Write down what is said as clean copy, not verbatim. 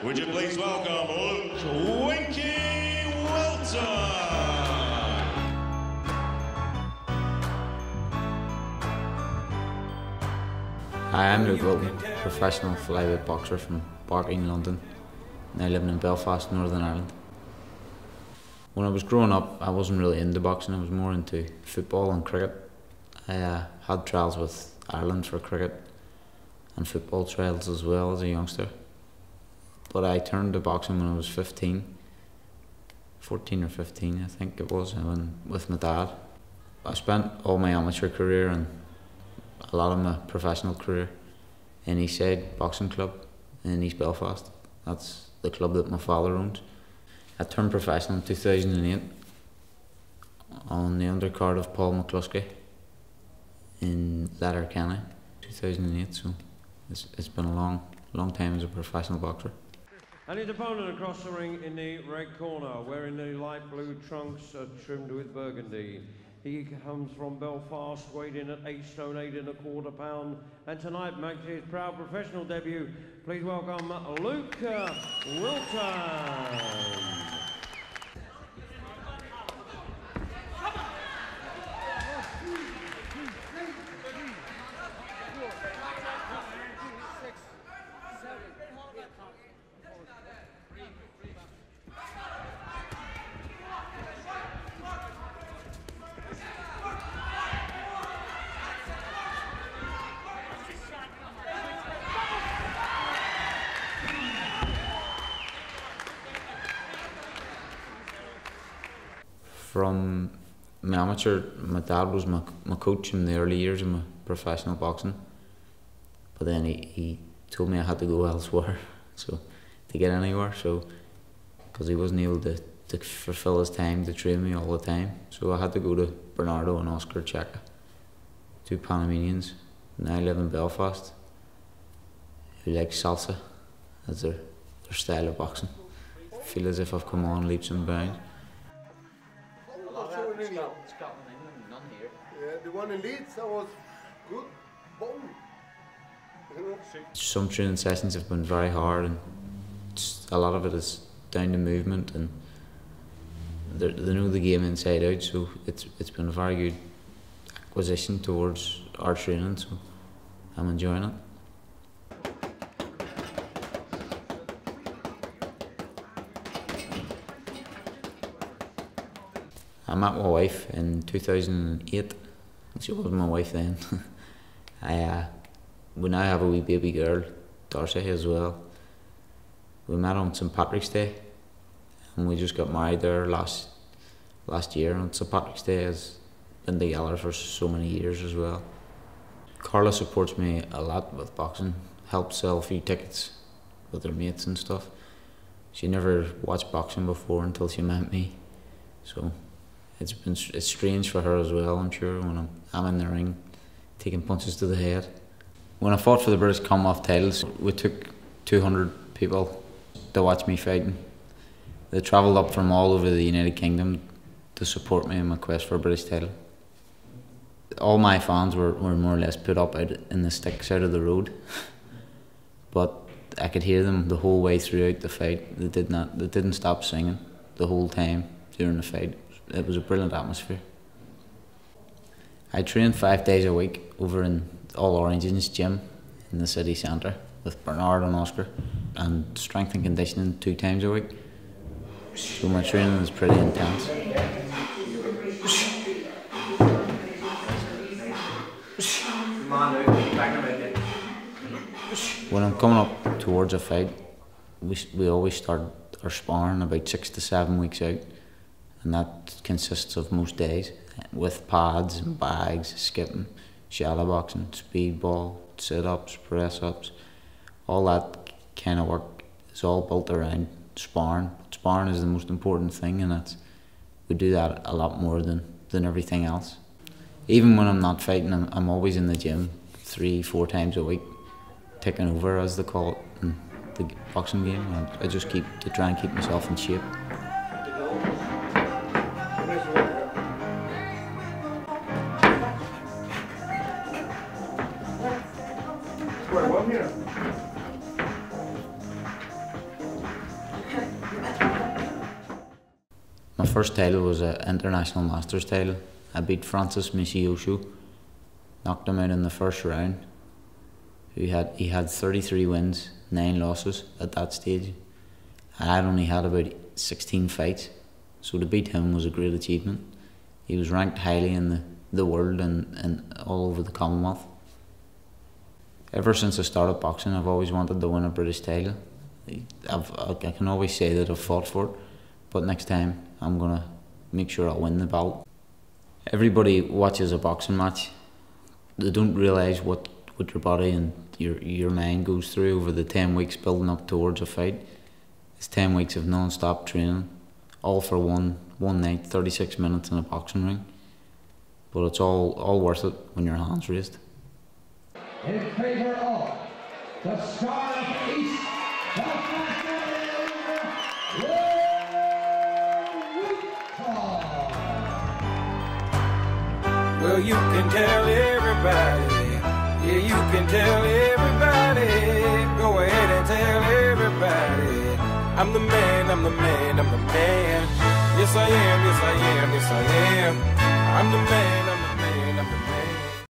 Would you please welcome Luke Wilton? Hi, I'm Luke Wilton, professional flyweight boxer from Barking, London, now living in Belfast, Northern Ireland. When I was growing up, I wasn't really into boxing, I was more into football and cricket. I had trials with Ireland for cricket and football trials as well as a youngster. But I turned to boxing when I was 14 or 15 I think it was, I went with my dad. I spent all my amateur career and a lot of my professional career in Eastside Boxing Club in East Belfast. That's the club that my father owns. I turned professional in 2008 on the undercard of Paul McCluskey in Letterkenny, 2008, so it's been a long time as a professional boxer. And his opponent across the ring in the red corner, wearing the light blue trunks trimmed with burgundy. He comes from Belfast, weighed in at 8 stone 8 1/4 pounds, and tonight makes his proud professional debut. Please welcome Luke Wilton. From my amateur, my dad was my coach in the early years of my professional boxing, but then he told me I had to go elsewhere so to get anywhere, so because he wasn't able to fulfill his time to train me all the time, so I had to go to Bernardo and Oscar Checa, 2 Panamanians. Now I live in Belfast, who like salsa as their style of boxing. I feel as if I've come on leaps and bounds. Scotland, England, none here. Yeah, the one in Leeds, that was good. Boom. Some training sessions have been very hard, and a lot of it is down to movement, and they know the game inside out, so it's been a very good acquisition towards our training, so I'm enjoying it. I met my wife in 2008. She wasn't my wife then. We now have a wee baby girl, Darcy, as well. We met on St Patrick's Day, and we just got married there last year. And St Patrick's Day has been together for so many years as well. Carla supports me a lot with boxing, helps sell a few tickets with her mates and stuff. She never watched boxing before until she met me, so it's strange for her as well, I'm sure, when I'm in the ring taking punches to the head. When I fought for the British Commonwealth titles, we took 200 people to watch me fighting. They travelled up from all over the United Kingdom to support me in my quest for a British title. All my fans were more or less put up out in the sticks out of the road, but I could hear them the whole way throughout the fight. They didn't stop singing the whole time during the fight. It was a brilliant atmosphere. I trained 5 days a week over in All Orange's gym in the city centre with Bernard and Oscar, and strength and conditioning 2 times a week. So my training is pretty intense. When I'm coming up towards a fight, we always start our sparring about 6 to 7 weeks out. And that consists of most days with pads and bags, skipping, shadow boxing, speedball, sit-ups, press-ups. All that kind of work is all built around sparring. Sparring is the most important thing, and we do that a lot more than everything else. Even when I'm not fighting, I'm always in the gym 3-4 times a week, taking over, as they call it, in the boxing game. And I just try and keep myself in shape. first title was an international masters title. I beat Francis Michioshu, knocked him out in the first round. He had 33 wins, 9 losses at that stage. I'd only had about 16 fights, so to beat him was a great achievement. He was ranked highly in the world and all over the Commonwealth. Ever since I started boxing, I've always wanted to win a British title. I can always say that I've fought for it, but next time I'm going to make sure I win the belt. Everybody watches a boxing match. They don't realise what your body and your mind goes through over the 10 weeks building up towards a fight. It's 10 weeks of non-stop training, all for one night, 36 minutes in a boxing ring. But it's all worth it when your hand's raised. In favour of the star of the East, the Well, you can tell everybody, yeah, you can tell everybody, go ahead and tell everybody, I'm the man, I'm the man, I'm the man, yes I am, yes I am, yes I am, I'm the man,